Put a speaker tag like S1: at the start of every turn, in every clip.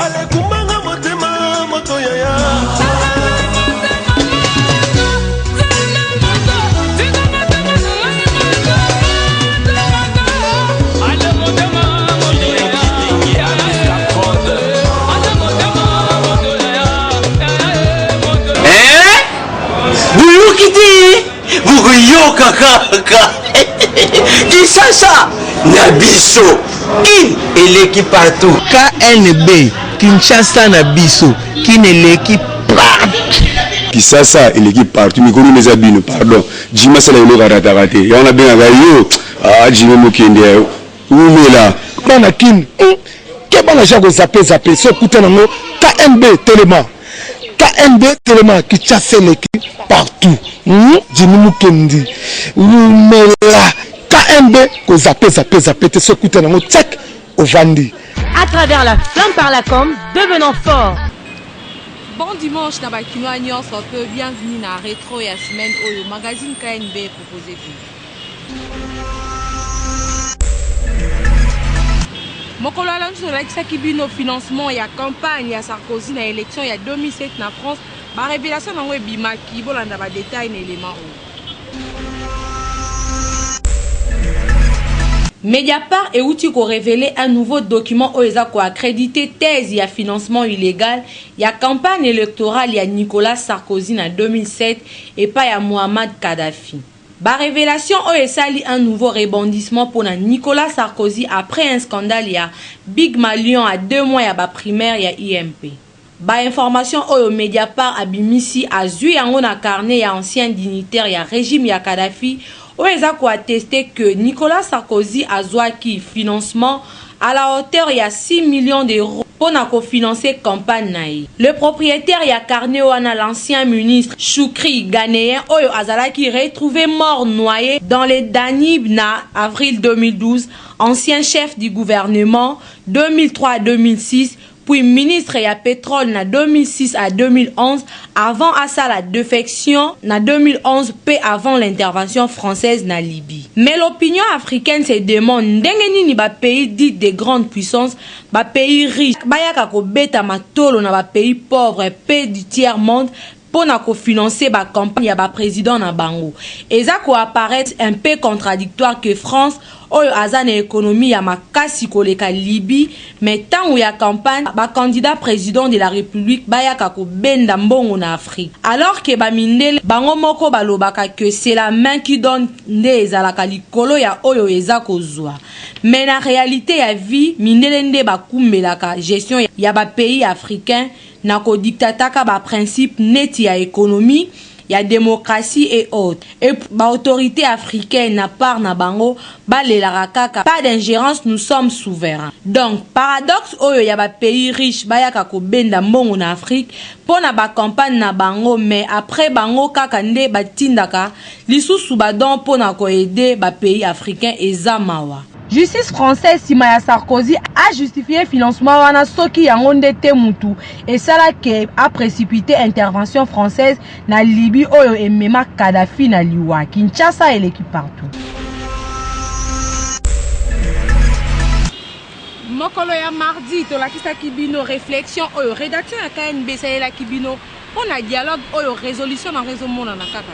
S1: Ale kumanga motema moto yaya. Vuguyoka kaka. Kinshasa Nabiso Kin eleki partout.
S2: KNB Kinshasa Nabiso Kin eleki partout.
S3: Kinshasa eleki partout. Mikuru neza bino pardon. Jima sala elo karatakate. Yana benga gayo. Jima mukende. Umela.
S2: Bana kin. Kebana jago zape so kuta nango KNB Telema. KNB Telema Kinshasa eleki partout. Jima mukende. Umela. KNB ko zape te so kuta nango tchek au Vandi.
S4: À travers la flamme par la com, devenant fort.
S5: Bon dimanche, na bakinoa nyonso peu bienvenue na rétro ya semaine oyo magazine KNB proposé vous. Mokolo ala nso lakisaki bino financement ya campagne ya Sarkozy na élection ya 2007 na France, ba révélation nango ebimaki bolanda ba détail na élément oyo. Mediapart et outil ko révélé un nouveau document où ils a accrédité thèse ya financement illégal ya campagne électorale ya Nicolas Sarkozy en 2007 et pas ya Mohamed Kadhafi. Ba révélation où sali un nouveau rebondissement pour Nicolas Sarkozy après un scandale ya Big Malion à 2 mois ya ba primaire ya IMP. Ba information au Mediapart abimisi a zui yango na carnet ya ancien dignitaire ya régime ya Kadhafi. Ils ont attesté que Nicolas Sarkozy a zouaki financement à la hauteur de 6 millions d'euros pour financer campagne naï. Le propriétaire ya carnet wana l'ancien ministre Choukri ghanéen Oyo Azalaki retrouvé mort noyé dans les Danube na avril 2012, ancien chef du gouvernement 2003 à 2006. Puis ministre ya pétrole na 2006 à 2011 avant à ça la défection na 2011 peu avant l'intervention française na Libye. Mais l'opinion africaine se demande ndenge ni ba pays dit de grandes puissances, ba pays riches, ba yaka ko beta matolo na ba pays pauvres pays du tiers monde pour financer la campagne ya ba président na bango. Et ça apparaît un peu contradictoire que France oyo azana économie ya makasi koleka Libye, mais tant où ya campagne ba candidat président de la République bayaka ko benda mbongo na Afrique. Alors que ba mindele bango moko balobaka que c'est la main qui donne nde ezalaka likolo ya oyo eza kozwa. Mais na réalité ya vie mindele nde bakumbelaka gestion ya ba pays africains na ko dictataka ba principe neti ya économie, ya démocratie et autres. Et ba autorité africaine na part na bango ba le la kaka pas d'ingérence, nous sommes souverains. Donc paradoxe oyo ya ba pays riche ba yaka ko benda mbongo na Afrique pona ba campagne na bango, mais après bango kaka nde batindaka lisusu ba don pona ko aider ba pays africain ezamawa. Justice française Simaya Sarkozy a justifié financement wana soki yango ndete mutu et sala ke a précipité intervention française na Libye oyo emema Kadhafi na liwa. Kinshasa eleki partout. Mokolo ya mardi to lakisa kibino réflexion oyo rédaction ya KNB la kibino on a dialogue oyo résolution na réseau mona na kaka.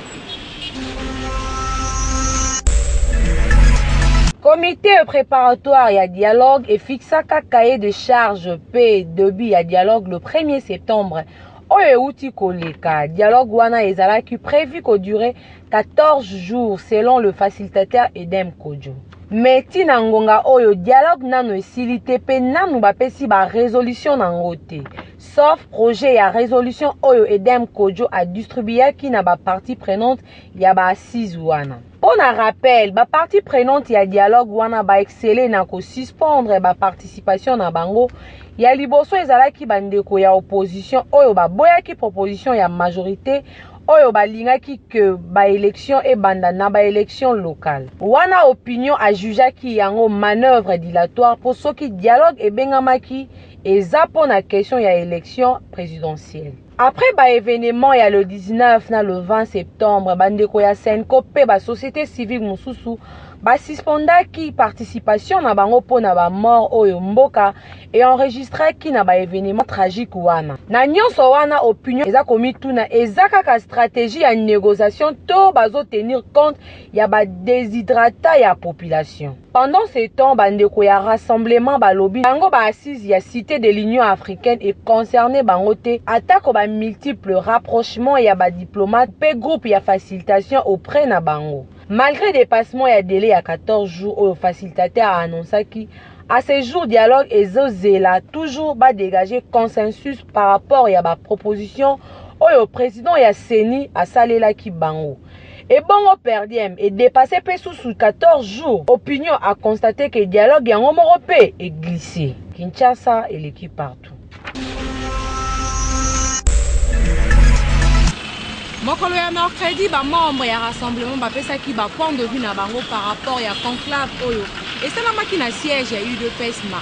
S5: Comité préparatoire ya dialogue et fixa cahier de charge P début ya dialogue le 1er septembre. Oyo uti koleka dialogue wana ezalaki prévu ko durer 14 jours selon le facilitateur Edem Kodjo. Mais tina ngonga oyo dialogue nano esilite pe nanu bapesi ba résolution nangote. Sauf projet ya résolution oyo Edem Kodjo a distribué ki na ba partie prenante ya ba assise wana. On a rappel, ba partie prenante ya dialogue wana ba exceller na ko suspendre ba participation na bango ya liboso ezalaki bandeko ya opposition oyo ba boyaki proposition ya majorité oyo balingaki que ba élection et banda na ba élection locale. Wana opinion a jugaki yango manœuvre dilatoire pour soki dialogue et bengamaki eza pona question ya élection présidentielle. Après ba événement ya le 19 na le 20 septembre bandeko ya Senko pe ba société civile mususu basispondaki participation na bango po na ba mort oyo mboka et enregistraki na ba événement tragique wana. Na nyonso wana opinion eza komituna eza kaka stratégie ya négociation to bazo tenir compte ya ba déshydrata ya population. Pendant ce temps, bandeko ya rassemblement balobi bango ba assise ya cité de l'Union africaine et concerné bangote atako ba multiples rapprochements ya ba diplomate pe groupe ya facilitation auprès na bango. Malgré dépassement ya délai à 14 jours au facilitateur a annoncé qui à ce jour dialogue et zela toujours ba dégager consensus par rapport ya ba proposition au président ya Seni a salela ki bango. Et bon perdiem et dépassé sous 14 jours. Opinion a constaté que le dialogue en européen est glissé. Kinshasa et l'équipe partout. Mokolo ya mercredi ba membre ya rassemblement ba pesa ki ba point de vue na bango par rapport ya conclave oyo. Et ça la maki na siège ya UDPS ma.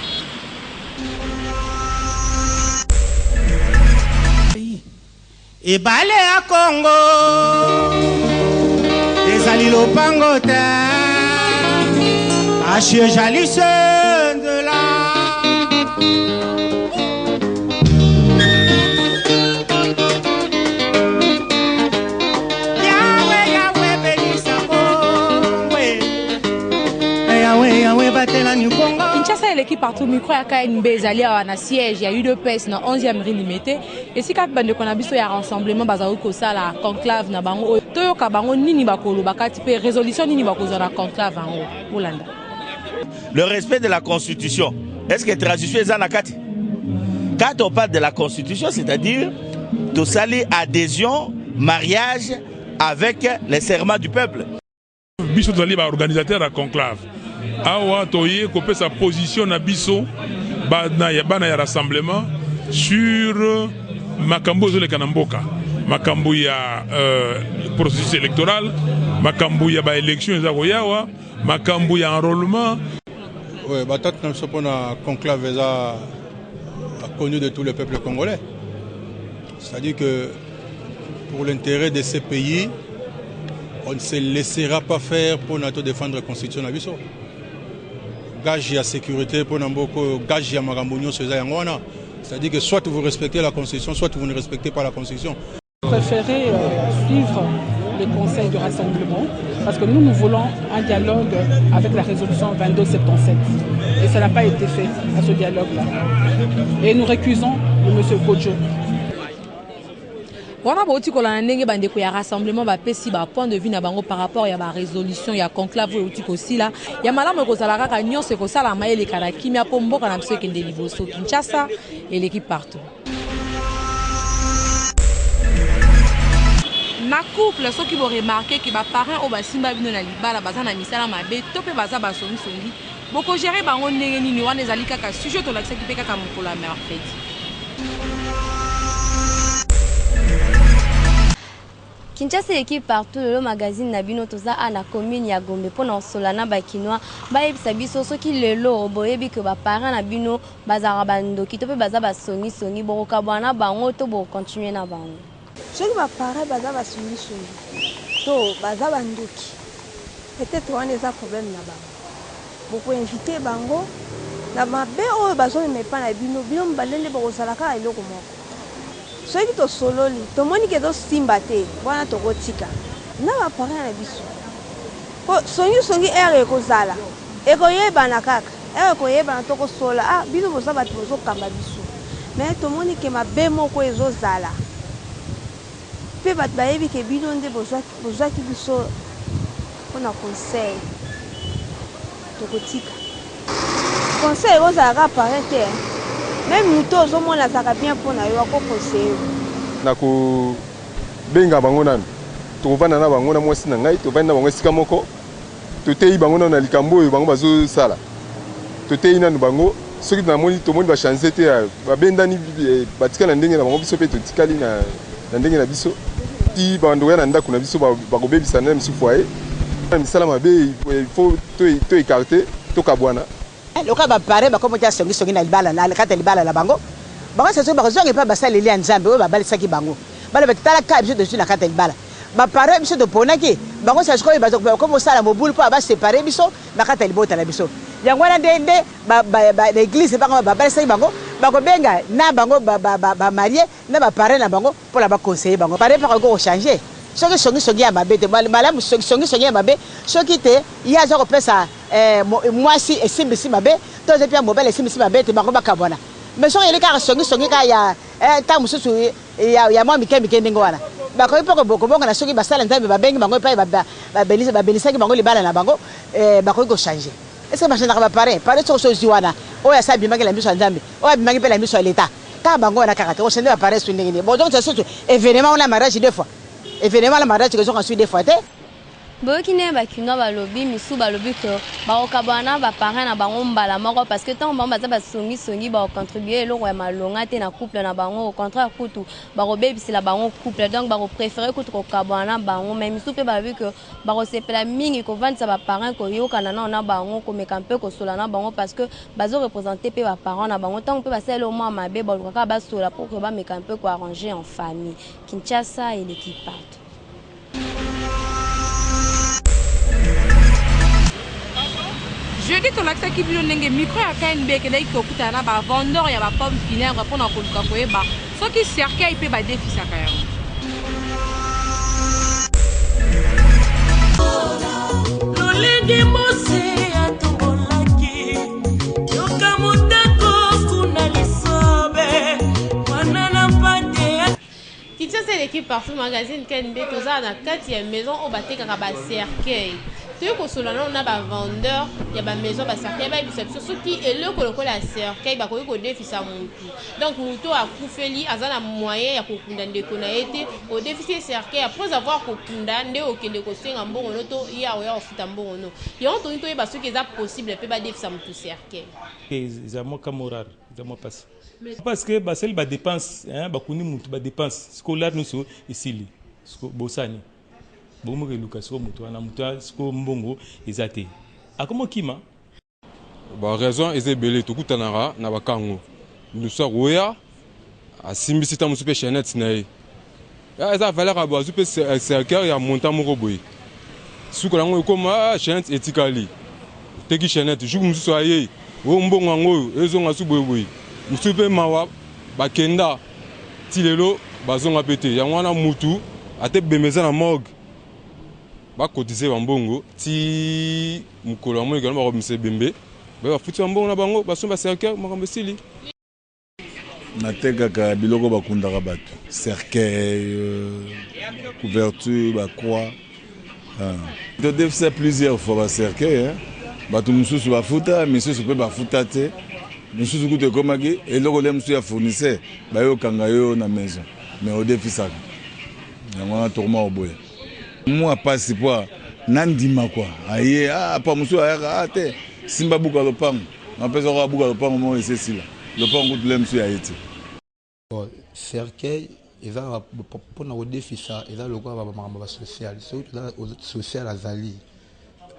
S6: Et balé à Congo. Ezali lopango te Achie jalise de la Yahweh, Yahweh, bénisse Yahweh, batela ni Congo.
S5: Kinshasa et l'équipe partout micro ya KNB ezali na siège ya UDPS na 11e rue limité. Et si kap bande kona biso ya rassemblement bazali ko sala conclave na bango toyoka bango nini bakolo bakati pe résolution nini bakozwa na conclave bango Olanda.
S7: Le respect de la constitution. Est-ce que transition est na kati? Quand on parle de la constitution, c'est-à-dire de salir adhésion, mariage avec les serments du peuple.
S8: Biso tozali ba organisateur à conclave. Awa toye kopé sa position na biso bana ya rassemblement sur makambo zoleka na mboka. Makambo ya processus électoral, makambo ya ba élection za koyawa, makambo ya enrôlement.
S9: Oui, Batat na conclave a connu de tout le peuple congolais. C'est-à-dire que pour l'intérêt de ces pays, on ne se laissera pas faire pour nous défendre la constitution na biso. Gage ya sécurité pour Namboko, gage ya magambonyo seza yangwana. C'est-à-dire que soit vous respectez la constitution, soit vous ne respectez pas la constitution.
S10: Je préférais suivre les conseils du rassemblement parce que nous voulons un dialogue avec la résolution 2277 et ça n'a pas été fait à ce dialogue-là. Et nous récusons le monsieur Kodjo.
S5: Wana bauti kola ndenge bandeko ya rassemblement ba pesi ba point de vue na bango par rapport ya ba résolution ya conclave outi kosila ya malamu kozala kaka nyonso ko sala mayele kala kimia po mboka na biso kende liboso Kinshasa et l'équipe partout. Na couple soki bo remarquer que ba parents o ba simba bino na libala baza na misala mabe to pe baza ba songi songi boko gérer bango ndenge nini wana ezali kaka sujet to lakisa ki pe kaka mokolo ya mercredi.
S11: Kinshasa équipe partout le magazine Nabino toza ana commune ya Gombe pona solana ba kinwa ba yebisa biso soki lelo boyebi ke ba parents na bino bazara bandoki to pe baza ba songi songi bokoka bwana bango to bo continuer na bango
S12: soki ba parents baza ba songi songi to baza bandoki peut-être wana eza problème na bango boko inviter bango na mabe oyo bazo mepa na bino bino mbalende bokozalaka eloko moko soki to sololi to moni ke to simba te wana to kotika na ba parents na biso ko songi songi ere kozala e koyeba na kaka ere koyeba na to ko sola ah bino boza bato bozo kamba biso mais to moni ke mabe moko ezozala pe bat bayebi ke bino nde boza ki biso pona conseil to kotika conseil ozala parent te même nous tous au moins la ça bien pour na yo ko conseiller
S3: na ko benga bango nan to vanda na bango na mwasi na ngai to vanda bango sika moko to tei bango na likambo yo bango bazo sala to tei na bango soki na moni to moni ba chance te ba benda ni batika na ndenge na bango biso pe to tikali na ndenge na biso ti bando ya na ndako na biso ba ko bebisa na misu foyer na misala mabe il faut to écarter to kabwana.
S13: Le cas va parler, comme tu as songi na libala na kata libala la bango. Bango c'est ça, bango zongi pa basali li nzambe, o babali saki bango. Bala betala ka biso dessus na kata libala. bapare biso toponaki bango sasikoyo bakoma osala mobulu mpo basepare biso bakata libota na biso yango wana nde baeglise bango babalisaki bango bakobenga na bango bamarie na bapare na bango mpona bakonseye bango pare mpaka kokochange soki songisongi ya mabe te malamu songisongi ya mabe soki te ye aza kopesa mwasi esimbisi mabe to aza mpe ya mobile esimbisi mabe te bango bakabwana mais soki eli kaka songisongi kaka ya ntango mosusu ya mwa mike ndenge wana bakoki mpe kobonga na soki basala nzambe babengi bango epai babenisaki bango libala na bango bakoki kochange estce bachangeaka bapare pare soki sozwi wana oyo asa abimaki la miso ya nzambe oyo abimaki mpe la miso ya leta kaka bango wana kaka te kochange bapare so ndenge nini bon donc surtout événement wana mariage 2 fois événement la mariage kezoka ensuite 2 fois te
S11: boyoki nde bakinois balobi misu balobi ke bakokabwana na baparent na bango mbala moko parce que ntango bango baza basongisongi bakocontribue eloko ya malonga te na couple na bango au contraire kutu bakobebisela bango couple donc bakopréféré kutu kokabwana na bango mais misu mpe balobi ke bakosepela mingi kovandisa baparent koyokana nao na bango komeka mpe kosola na bango parce que bazorepresente mpe baparent na bango ntango mpe basala omwa mabe balukaka basola pour ke bameka mpe koarranger en famille. Kinshasa eleki partout.
S5: Jeudi tolakisaki bino ndenge micro ya KNB ekelaki kokutana na bavendeur ya bapomme funèbre mpona koluka koyeba soki cercueil mpe badefisaka yango.
S14: lolenge mose atombolaki yoka motako kuna lisobe wana na mpate.
S5: Kinshasa l'équipe partout magazine KNB toza na kati ya maison oyo batekaka bacercueil. Tu as un vendeur, il y a une maison, il y a une maison, qui est le cercueil, il y a un défi. Donc, Mouto a coupé, il y a un moyen de au défi cercueil. Après avoir condamné au Québec, il y a un bon auto, il y a un bon auto. Il y a un auto qui est possible, il peut pas défi mon cercueil.
S15: C'est mon camarade, c'est mon passé. Parce que c'est la dépense, la dépense scolaire nous ici, Bossani. Bomo Lucas moto na moto sko mbongo ezate akomo kima
S3: ba raison ezebele tokutanaka na bakango nous roya asimbisi ta musupe chanet na ye ya eza valeur abo azupe cercueil ya montant moko boy suko lango ekoma chanet etikali teki chanet juku mususu aye o mbongo ngo ezonga suboy musupe mawa bakenda tilelo bazonga pete yango na mutu ate bemeza na morgue ba cotiser bambongo ti mukolo amoni kana ba komisa bembe ba futi bambongo na bango basomba cercueil makambo sili
S16: natekaka biloko bakundaka bato cercueil couverture ba croix to defisa plusieurs fois ba cercueil bato mususu bafuta misusu pe bafuta te misusu kutu ekomaki eloko le musu ya fournisseur bayokanga yo na maison mais odefisaka yango na tokoma oboya moi passe quoi nandima quoi aye pa musu ayaka te simba buka lopango na pesa ko buka lopango mo esesila lopango tout lemsu ya ete
S17: cercueil eza pona odefisa eza lokwa ba mama social social azali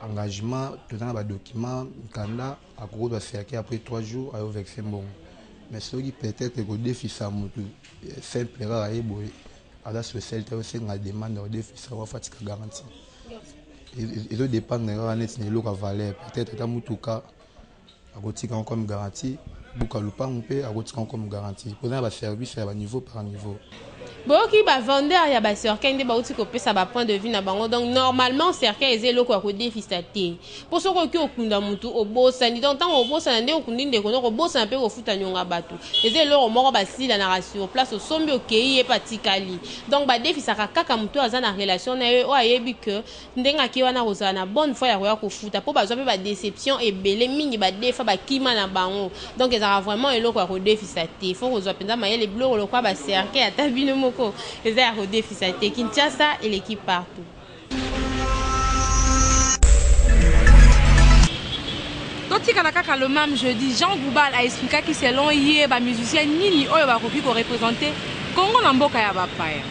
S17: engagement tout dans ba document kanda akoko ba cercueil après 3 jours ayo vexer mbongo mais soki peut-être ko defisa mutu simple ra eboye à la société aussi on a demandé au défi ça va fatiguer garantie ils ont dépendre de net ne loka valeur peut-être ta mutuka a gotika comme garantie buka lupa mpe a gotika comme garantie pour na ba service à niveau par niveau.
S5: Boki ba vendeur ya ba cercueil nde ba uti ko pesa ba point de vue na bango donc normalement cercueil ezelo ko ko défista te pour so ko ki okunda mutu obosa ni donc tant obosa na nde okundi nde ko obosa na pe ko futa nyonga bato ezelo ko moko ba sila na sur place o sombi okei e patikali donc ba défisa kaka mutu aza na relation na yo ayebi que ndenga ki wana kozana na bonne foi ya ko futa po ba zo pe ba déception et belé mingi ba defa ba kima na bango donc ezara vraiment eloko ko défista te faut ko zo penza mayele bloko lo kwa ba cercueil atabino moko les airs au défi ça a été Kinshasa et l'équipe partout. Donc kaka le même jeudi Jean Goubal a expliqué que selon hier ba musicien nini oyo ba kopi ko représenter Congo na mboka ya bapaya.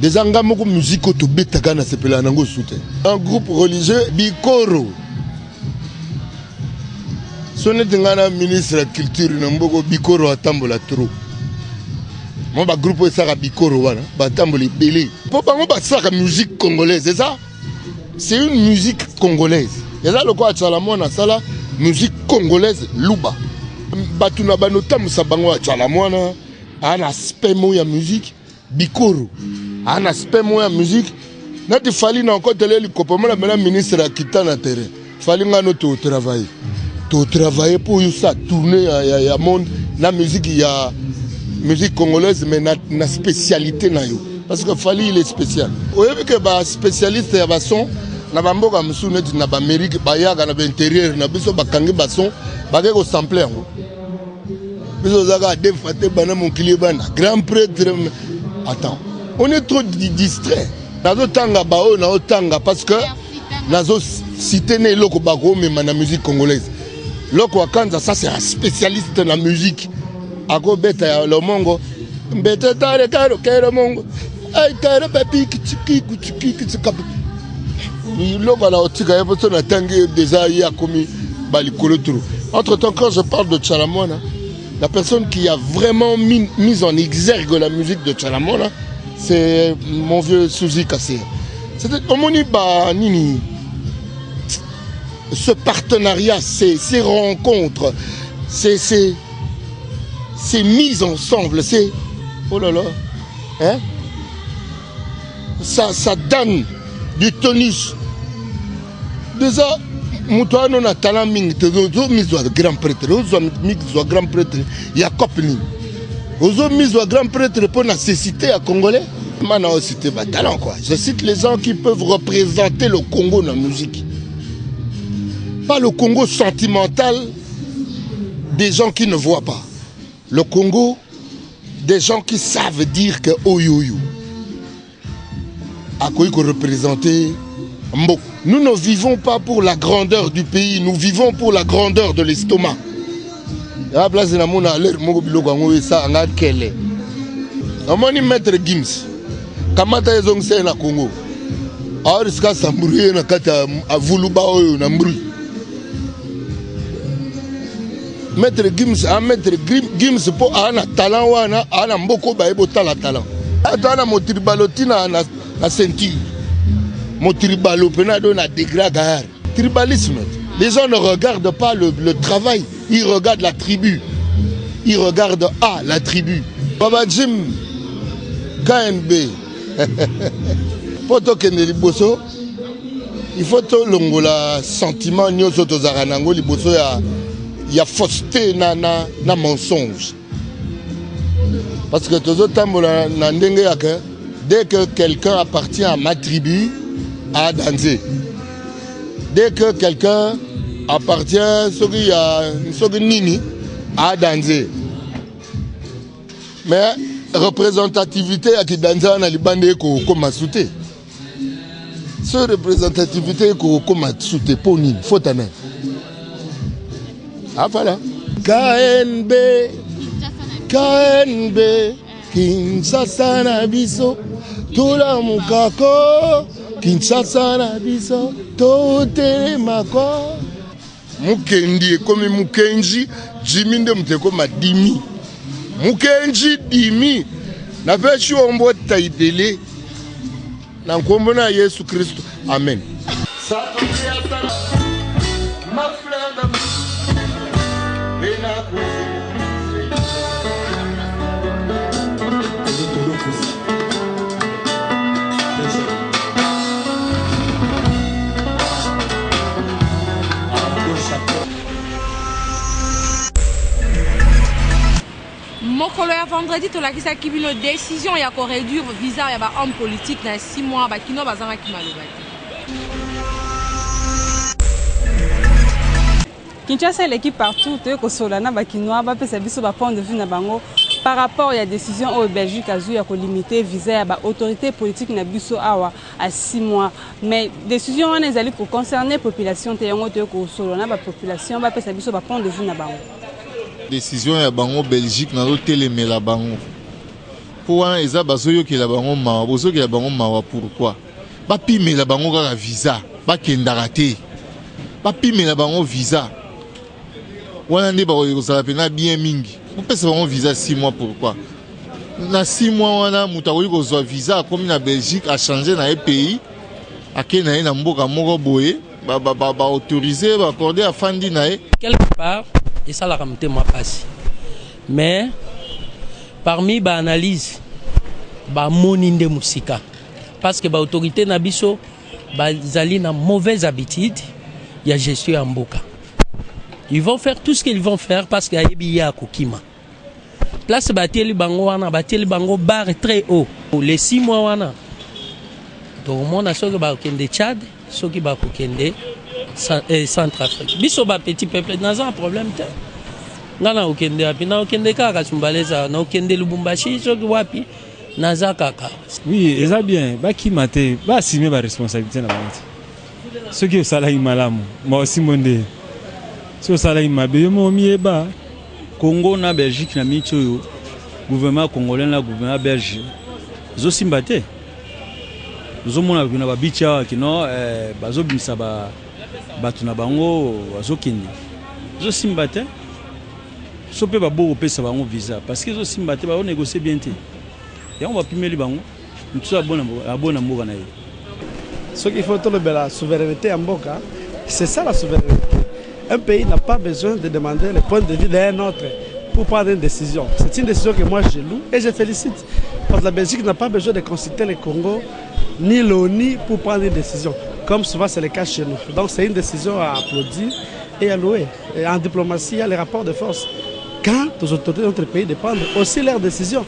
S2: Des angamoko musique to betaka na sepela nango soute. Un groupe religieux Bikoro. Sonne tingana ministre de la culture na mboko Bikoro atambola trop. Moi, ba groupe ça Bikoro wana, ba tamboli belé. Pour bango ba ça musique congolaise, c'est ça? C'est une musique congolaise. Et là le quoi Tchalamwana ça la musique congolaise luba. Batuna banotam sa bango Tchalamwana, un aspect mo ya musique Bikoro. Un aspect mo ya musique. Nati fali na encore télé le copement la ministre a quitté na terrain. Fali ngano to travailler. To travailler pour ça tourner ya monde la musique ya musique congolaise mais na spécialité na yo parce que Fali il est spécial. Oyebi que ba spécialiste ya ba son na bamboka musu net na ba Amérique ba yaga na ba intérieur na biso ba kangi ba son ba ke ko sampler yango. Biso zaka defate bana mon client bana grand prêtre. Attends, on est trop distrait. Nazo tanga ba o na tanga parce que nazo cité ne loko ba ko mais na musique congolaise. Loko Akanza ça c'est un spécialiste dans la musique. Ako beta le mongo beta tare karo kero mongo ay karo papi kitiki kitiki loko la otika yapo na tangi déjà ya komi balikolo turu. Entre-temps quand je parle de Tchalamwana, la personne qui a vraiment mis en exergue la musique de Tchalamwana, c'est mon vieux Suzy Kassé. C'était omoni ba nini ce partenariat, ces rencontres, ces mises ensemble, c'est oh là là, hein? Ça donne du tonus. Déjà, Moutouano a talent ming, ozo mis au grand prêtre, ozo mis au grand prêtre, il y a copini. Ozo mis au grand prêtre pour nécessiter à Congolais. Maintenant, c'était ma talent quoi. Je cite les gens qui peuvent représenter le Congo dans la musique. Pas le Congo sentimental des gens qui ne voient pas. Le Congo des gens qui savent dire que oyoyo. À quoi il faut représenter Mbok. Nous ne vivons pas pour la grandeur du pays, nous vivons pour la grandeur de l'estomac. La place de la mona à l'air, mon biloko et ça en a quel est. Amoni maître Gims. Kamata ezong se na Congo. Alors ska sambrouiller na kata avuluba oyo na mbru. Maître Gims, maître Gims pour un talent wana, un mboko ba ebo talent. Atana motribalotina na ceinture. Motribalo penado na dégrade. Tribalisme. Les gens ne regardent pas le travail, ils regardent la tribu. Ils regardent la tribu. Baba Jim KNB. Poto kende liboso. Il faut to longola sentiment nyoso to zaranango liboso ya fausseté na mensonge. Parce que tozo tambola na ndenge yake, dès que quelqu'un appartient à ma tribu, à danser. Dès que quelqu'un appartient à Nini, à danser. Mais représentativité à qui danse na libande ko koma souté. Ce représentativité ko koma souté pour Nini, faut taner. Ah voilà. KNB Kinshasa na biso Tula mukako Kinshasa na biso Tote mako Mukendi comme Mukenji Jimmy de muteko madimi Mukenji dimi na pechi ombo taitele na nkombo na Yesu Kristo amen.
S5: Mokolo ya vendredi tolakisa kibino décision ya ko réduire visa ya ba homme politique na 6 mois ba kino bazanga ki malobati.
S10: Kinshasa l'équipe partout te ko solana ba kinoa ba pesa biso ba point de vue na bango par rapport à la décision au Belgique à ya ko limiter visa ya ba autorité politique na biso awa à 6 mois mais décision wana ezali ko concerner population te yango te ko solana ba population ba pesa biso ba point de vue na bango.
S18: Décision ya bango Belgique na telemela bango pour wana eza bazoyo ke la bango mawa bozo ke la bango mawa pourquoi ba pimela bango kaka visa ba kendaka te ba pimela bango visa wana nde ba ko sala pena bien mingi on pesa bango visa 6 mois pourquoi na 6 mois wana moto akoki kozwa visa akomi na Belgique achange na ye pays ake na ye na mboka moko boye baautorize baakorde afandi na ye
S19: quelque part esalaka motema pasi mais parmi baanalyse bamoni nde mosika parce que baautorité na biso bazali na mauvaise habitude ya gestion ya mboka. Ils vont faire tout ce qu'ils vont faire parce qu'il y a des akokima. Place batieli bango wana, batieli bango barre très haut. Les 6 mois wana. Donc mon a soki ba okende Tchad, soki ba okende Centrafrique. Biso ba petit peuple dans un problème te. Ngana okende api na okende kaka Sumbaleza, na okende Lubumbashi soki wapi naza kaka.
S20: Oui, eza bien. Ba kimate, ba assumer ba responsabilité na bango. Soki osala imalamu, ma aussi monde. Si osala imabe yo mo mieba.
S21: Congo na Belgique na micho gouvernement congolais na gouvernement belge zo simbate zo mona kuna ba bicha kino bazo bimisa ba batu na bango bazo kindi zo simbate so pe ba bo pesa bango visa parce que zo simbate ba négocier bien te ya on va pimeli bango mutu abona mboka na ye
S22: ce qu'il faut toloba la souveraineté en mboka c'est ça la souveraineté. Un pays n'a pas besoin de demander le point de vue d'un autre pour prendre une décision. C'est une décision que moi je loue et je félicite. Parce que la Belgique n'a pas besoin de consulter le Congo ni l'ONU pour prendre une décision, comme souvent c'est le cas chez nous. Donc c'est une décision à applaudir et à louer. Et en diplomatie, il y a les rapports de force. Quand les autorités de notre pays de prendre aussi leurs décisions.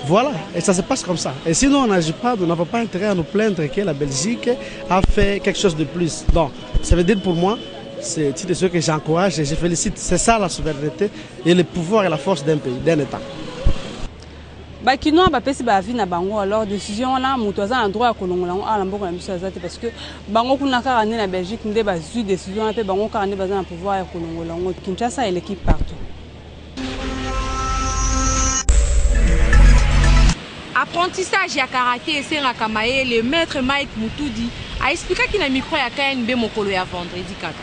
S22: Voilà, et ça se passe comme ça. Et sinon on n'agit pas, nous n'avons pas intérêt à nous plaindre que la Belgique a fait quelque chose de plus. Donc ça veut dire pour moi, c'est ce que j'encourage et je félicite. C'est ça la souveraineté et le pouvoir et la force d'un pays, d'un État.
S10: Bakino bapesi ba vie na bango alors décision là moto za en droit à kolongola ala mboko na biso azate parce que bango kuna ka na Belgique ndé ba zu décision pe bango ka ne baza na pouvoir ya kolongola ngo Kinshasa et l'équipe partout.
S5: Apprentissage ya karaté et sengaka maye le maître Mike Mutudi a expliqué qu'il a micro ya KNB mokolo ya vendredi kaka.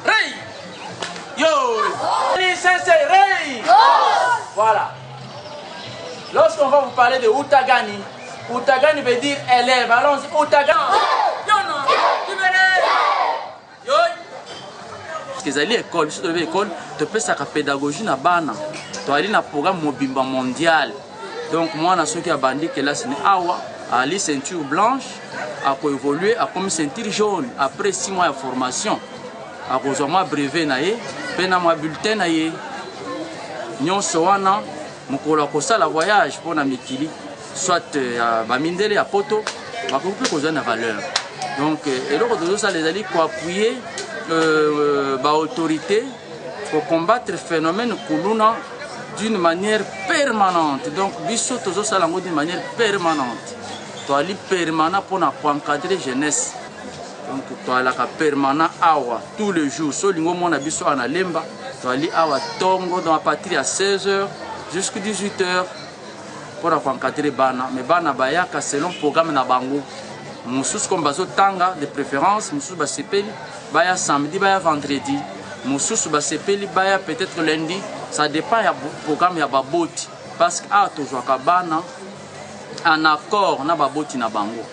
S23: Ray! Yo! Licencié Ray! Voilà. Lorsqu'on va vous parler de Utagani, Utagani veut dire élève. Allons-y, Utagani. Yo!
S24: Ezali école, biso tolebi école, topesaka pédagogie na bana. Toali na programme mobimba mondial. Donc moi na soki abandi kelasi ni awa, ali ceinture blanche, a évoluer a comme ceinture jaune après 6 mois de formation. A kozwa brevet na ye, pe na mo bulletin na ye. Nyonso wana mokolo akosala voyage pour na mikili, soit ba mindele ya poto, ba kopi kozwa na valeur. Donc eloko tozo les ali ko appuyer autorité pour combattre le phénomène Kuluna d'une manière permanente. Donc, biso tozo salango d'une manière permanente. Toi, li permanent pour encadrer jeunesse. Donc, toi, la permanent awa tous les jours. So lingo mona biso ana lemba. Toi, li awa tongo dans la patrie à 16h jusqu'à 18h pour encadrer bana. Mais bana bayaka selon programme na bango. Moussous comme bazo tanga de préférence, moussous basepeli. Baya samedi, baya vendredi, moussous basepeli, baya peut-être lundi, ça dépend du programme ya baboti. Parce que toujours kabana en accord na baboti na bango.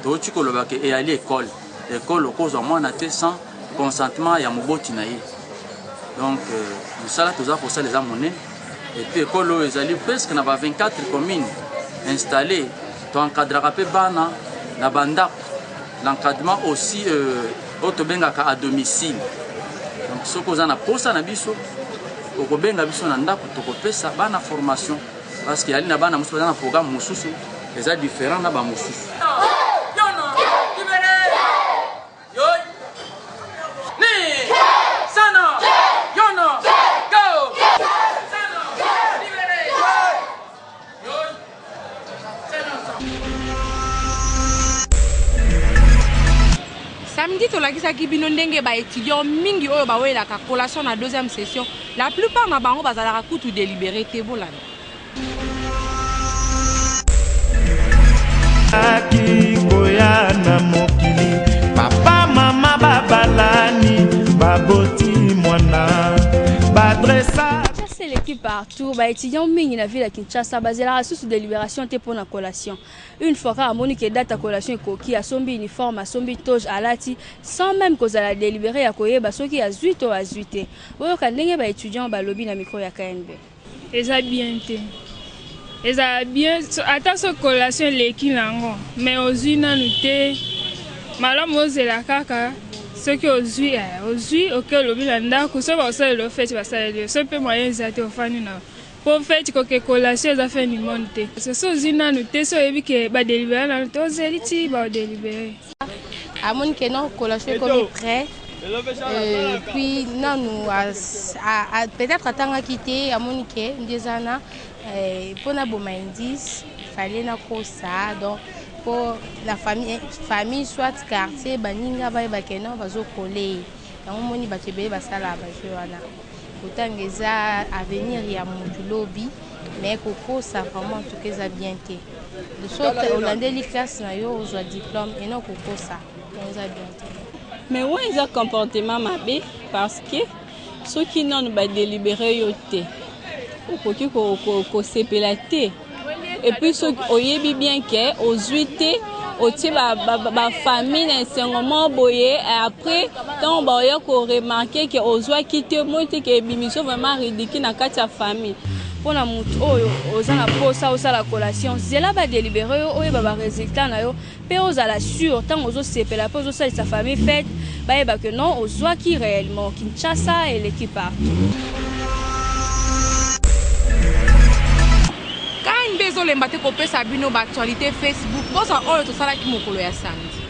S24: Donc tu koloba ke e ali école, école cause au moins na sans consentement ya moboti na ye. Donc nous ça là toujours pour ça les amonés et puis école ezali presque na ba 24 communes installées. Tu encadreras pe bana na banda. L'encadrement aussi autobengaka à domicile. Donc ce qu'on a posa na biso, okobenga biso na ndako tokopesa bana formation parce qu'il y a na bana musu na programme mususu, les a différents na ba mususu.
S5: Samedi, tolakisaki bino ndenge ba étudiants mingi oyo bawela ka collation na deuxième session. La plupart na bango bazalaka kutu délibéré te bolana.
S6: Aki koya na mokili, papa mama babalani,
S11: partout, les étudiants mingi na ville à Kinshasa, basé la sous délibération te pour la collation. Une fois qu'à Monique date à collation coquille à sombi uniforme à sombi toge à lati sans même cause à la délibérer à koye baso qui a 8 ou à 8. Oyo kandenge ba étudiant ba lobby na micro ya KNB.
S1: Eza bien te. Eza bien ata so collation leki nango mais ozui nanu te malamu ozela kaka soki ozui oke lobi na ndako so basaleli ofeti basaleli so mpe moyen eza te ofani na po feti koke collation eza fe nimone te so ozui nanu te so oyebi ke badelibere nanu te ozeli ti baodelibere
S11: amoni ke non collation ekomi prêt puis nanu peut-être atangaki te amoni ke nde eza na mpona boma indice fallait na kosa donc pour la famille soit quartier baninga ba keno bazo coller yango moni batebele basala ba wana utangeza avenir ya mutulobi mais kokosa vraiment tout que ça bien te de sorte holandais classe na yo ozwa diplôme et non kokosa ça bien te
S4: mais ouais ils ont comportement mabe parce que ceux qui n'ont pas délibéré yo te okoki ko sepela te et puis ceux oyebi bien que aux 8 otie ba famille n'enseignement boye après tant ba yo ko remarquer que ozwa quitter monte que bimiso vraiment ridicule na kati ya famille
S11: pour la mutu oyo ozana posa osala collation zela ba délibéré oyo ba résultat na yo pe ozala sûr tant ozo sepela pe ozo sa famille fête ba eba que non ozwa qui réellement Kinshasa et l'équipe partout.
S5: Quand bezo le mbate ko pesa bino ba actualité Facebook bosa oyo to sala ki mokolo ya samedi.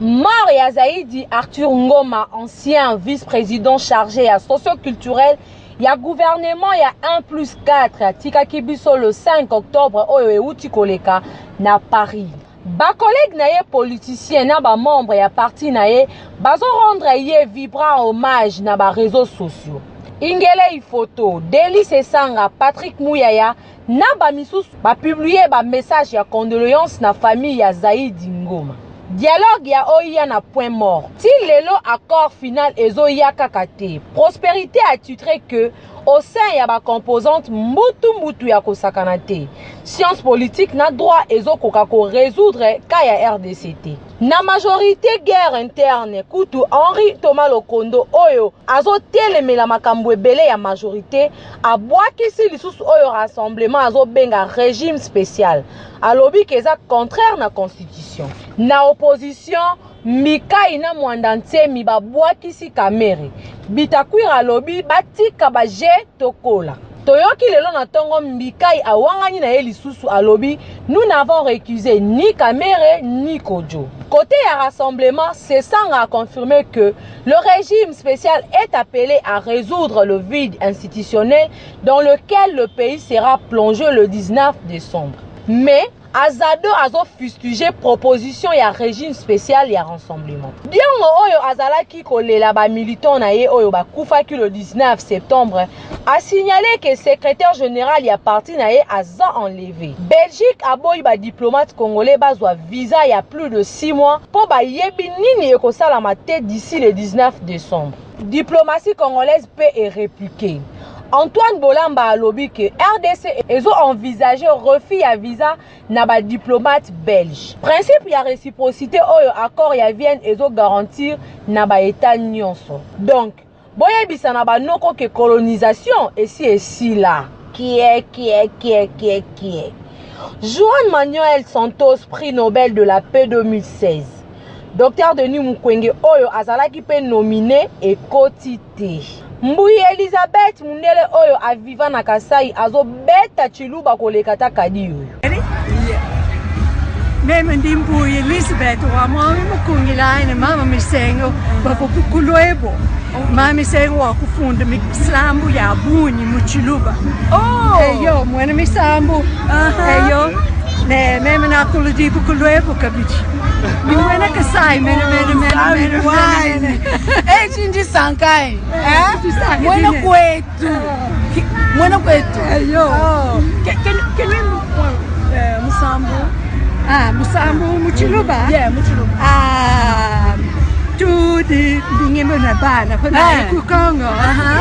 S7: Mort ya Zaidi Arthur Ngoma, ancien vice-président chargé à socio-culturel, ya gouvernement ya 1+4 tika kibiso le 5 octobre oyo euti koleka na Paris. Ba collègue na ye politicien na ba membre ya parti na ye bazo rendre ye vibrant hommage na ba réseaux sociaux. Ingele photo Délice Sanga Patrick Mouyaya na ba misusu ba publier ba message ya condoléances na famille ya Zaidi Ngoma. Dialogue ya oya na point mort. Ti lelo accord final ezo ya kakate. Prospérité a titré que au sein ya ba composante mbutu ya kosakana te. Science politique na droit ezo kokako résoudre ka ya RDCT. Na majorité guerre interne kutu Henri Thomas Lokondo oyo azo telemela makambo ebele ya majorité abwakisi lisusu oyo rassemblement azo benga régime spécial. Alobi keza contraire na constitution. Na opposition Mikai na Mwandantie mi babwakisi kamere. Bitakwira lobi batika baje tokola. Toyoki lelo na tongo Mikai awangani na elisusu alobi nous n'avons récusé ni Kamere ni Kodjo. Côté à rassemblement, Sesanga a confirmé que le régime spécial est appelé à résoudre le vide institutionnel dans lequel le pays sera plongé le 19 décembre. Mais Azado azo fustigé proposition ya régime spécial ya rassemblement. Bien oyo azalaki kolela ba militant na ye oyo bakufaki le 19 septembre a signalé que secrétaire général ya parti na ye aza enlevé. Belgique aboyi ba diplomate congolais bazwa visa ya plus de 6 mois pour ba yebi nini ekosalama te d'ici le 19 décembre. Diplomatie congolaise peut est répliquée. Antoine Bolamba a lobby que RDC ezo envisagé refus à visa na ba diplomate belge. Principe ya réciprocité oyo accord ya Vienne ezo garantir na ba état nyonso. Donc, boyebisa na ba noko que colonisation et là. Qui est. Juan Manuel Santos, prix Nobel de la paix 2016. Dr Denis Mukwege oyo azalaki pe nominé et kotité. Mbuyi Elizabeth Mundele oyo aviva na Kasai azo beta chiluba kolekata kadi oyo.
S8: Meme ndi Mbuyi Elizabeth wa mwami mukungila ine mama misengo bakukulwebo. Mama misengo wa kufunda misambu ya bunyi muchiluba. Oh! Eyo mwene misambu. Eyo ne meme na kulodibu kulwebo kabichi. Ni mwene Kasai mene.
S25: Chinji Sankai. Mwene kwetu.
S8: Eyo. Musambu. Ah, musambu muchiluba?
S25: Yeah, muchiluba.
S8: Ah, tu di ngimbo na bana, kuna ku Kongo.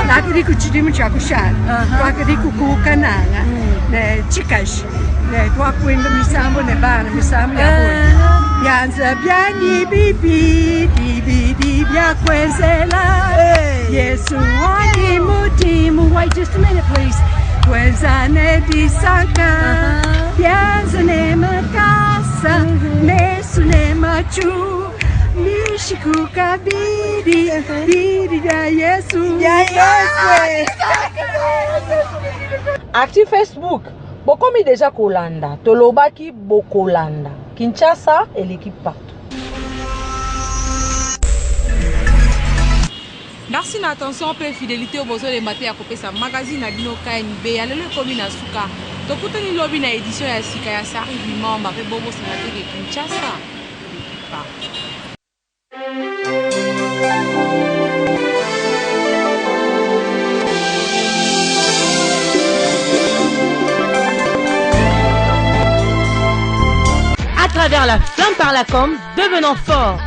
S8: Na kidi ku chidimu cha kushana. Kwa kidi ku kananga. Ne chikash. Ne kwa kuimba misambu ne bana, misambu ya bwana. Yanza byani bibi, bibi bya kwezela. Yesu wani mutimu. Wait just a minute, please. Kwezane disaka. Yanza ne makasa. Mesu ne machu. Mishikuka bidi, bidi ya Yesu.
S25: Ya Yesu.
S7: Active Facebook. Bokomi déjà Kolanda. Tolobaki Bokolanda. Kinshasa et l'équipe partout.
S5: Merci na attention pe fidélité au besoin de maté à couper sa magazine à Bino KNB. Allez le commune à Souka. Tokuta ni lobby na édition ya Sika ya Sari Vimon. Ma pe bobo sénateur de Kinshasa.
S7: À travers la flamme par la com, devenant fort.